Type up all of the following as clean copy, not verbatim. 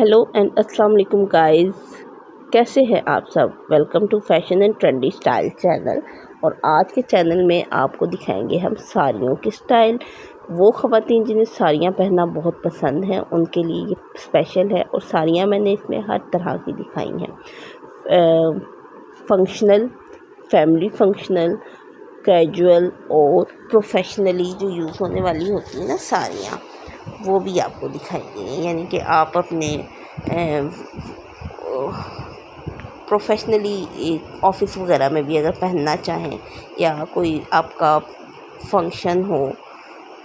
Hello and अस्सलाम वालेकुम guys, कैसे हैं आप सब। Welcome to fashion and trendy style channel. और आज के चैनल में आपको दिखाएंगे हम साड़ियों की स्टाइल। वो ख़वातीन जिन्हें साड़ियाँ पहनना बहुत पसंद है उनके लिए ये स्पेशल है। और साड़ियाँ मैंने इसमें हर तरह की दिखाई हैं, फंक्शनल, फैमिली फंक्शनल, कैजुअल और प्रोफेशनली जो यूज़ होने वाली होती है ना साड़ियाँ, वो भी आपको दिखाई देंगी। यानी कि आप अपने प्रोफेशनली ऑफिस वगैरह में भी अगर पहनना चाहें या कोई आपका फंक्शन हो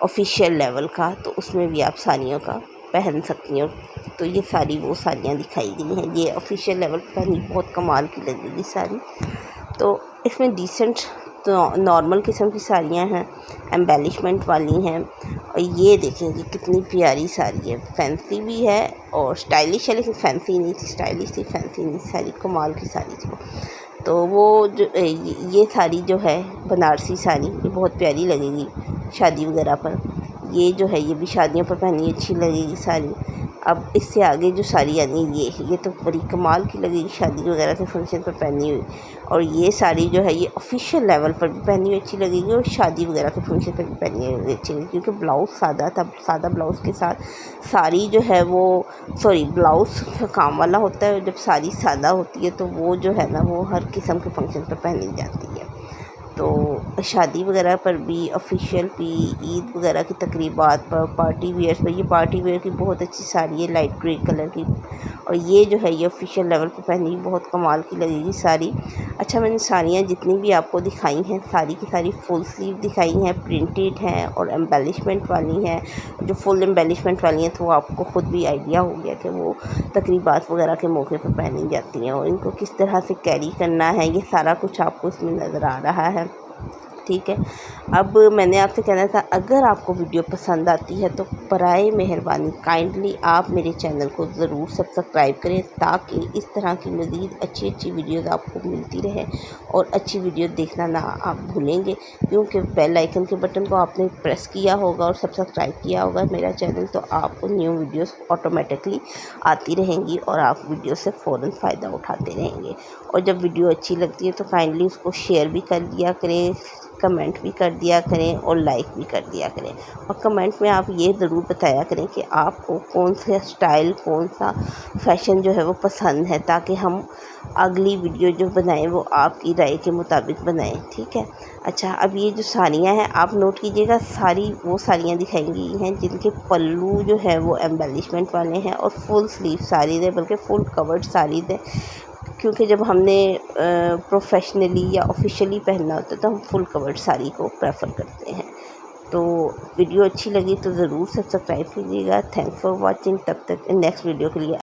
ऑफिशियल लेवल का, तो उसमें भी आप साड़ियों का पहन सकती हैं। तो ये सारी वो साड़ियाँ दिखाई गई हैं। ये ऑफिशियल लेवल पर पहनी बहुत कमाल की लगेगी साड़ी। तो इसमें डिसेंट तो नॉर्मल किस्म की साड़ियाँ हैं, एम्बेलिशमेंट वाली हैं। और ये देखें कि कितनी प्यारी साड़ी है, फैंसी भी है और स्टाइलिश है, लेकिन फैंसी नहीं थी, स्टाइलिश थी, फैंसी नहीं, साड़ी कमाल की साड़ी थी। तो वो जो ये साड़ी जो है बनारसी साड़ी, ये बहुत प्यारी लगेगी शादी वगैरह पर। ये जो है ये भी शादियों पर पहनी अच्छी लगेगी साड़ी। अब इससे आगे जो साड़ी आनी ये तो बड़ी कमाल की लगेगी शादी वगैरह के फंक्शन पर पहनी हुई। और ये साड़ी जो है ये ऑफिशियल लेवल पर भी पहनी हुई अच्छी लगेगी और शादी वगैरह के फंक्शन पर भी पहनी हुई अच्छी लगेगी, क्योंकि ब्लाउज़ सादा था। सादा ब्लाउज़ के साथ साड़ी जो है वो ब्लाउज़ काम वाला होता है। जब साड़ी सादा होती है तो वो जो है ना वो हर किस्म के फंक्शन पर पहनी जाती है। तो शादी वगैरह पर भी, ऑफिशियल भी, ईद वगैरह की तकरीबात पर, पार्टी वेयर्स पर, ये पार्टी वेयर की बहुत अच्छी साड़ी है लाइट ग्रे कलर की। और ये जो है ये ऑफिशियल लेवल पर पहनी बहुत कमाल की लगेगी साड़ी। अच्छा, मैंने साड़ियाँ जितनी भी आपको दिखाई हैं सारी की सारी फुल स्लीव दिखाई हैं, प्रिंटेड हैं और एम्बेलिशमेंट वाली हैं। जो फुल एम्बेलिशमेंट वाली हैं तो आपको ख़ुद भी आइडिया हो गया कि वो तकरीबात वगैरह के मौके पर पहनी जाती हैं और इनको किस तरह से कैरी करना है, ये सारा कुछ आपको इसमें नज़र आ रहा है। ठीक है, अब मैंने आपसे कहना था, अगर आपको वीडियो पसंद आती है तो बराए मेहरबानी काइंडली आप मेरे चैनल को ज़रूर सब्सक्राइब करें, ताकि इस तरह की मज़ीद अच्छी अच्छी वीडियोज़ आपको मिलती रहे। और अच्छी वीडियो देखना ना आप भूलेंगे, क्योंकि बेल आइकन के बटन को आपने प्रेस किया होगा और सब्सक्राइब किया होगा मेरा चैनल, तो आपको न्यू वीडियोज़ ऑटोमेटिकली आती रहेंगी और आप वीडियो से फ़ौरन फ़ायदा उठाते रहेंगे। और जब वीडियो अच्छी लगती है तो काइंडली उसको शेयर भी कर दिया करें, कमेंट भी कर दिया करें और लाइक भी कर दिया करें। और कमेंट में आप ये ज़रूर बताया करें कि आपको कौन सा स्टाइल, कौन सा फैशन जो है वो पसंद है, ताकि हम अगली वीडियो जो बनाएं वो आपकी राय के मुताबिक बनाएं। ठीक है। अच्छा, अब ये जो साड़ियाँ हैं आप नोट कीजिएगा, सारी वो साड़ियाँ दिखाई गई हैं जिनके पल्लू जो है वो एम्बेलिशमेंट वाले हैं और फुल स्लीव साड़ीज़ है, बल्कि फुल कवर्ड साड़ीज़ है। क्योंकि जब हमने प्रोफेशनली या ऑफिशियली पहनना होता है तो हम फुल कवर्ड साड़ी को प्रेफर करते हैं। तो वीडियो अच्छी लगी तो ज़रूर सब्सक्राइब कीजिएगा। Thanks for watching. तब तक नेक्स्ट वीडियो के लिए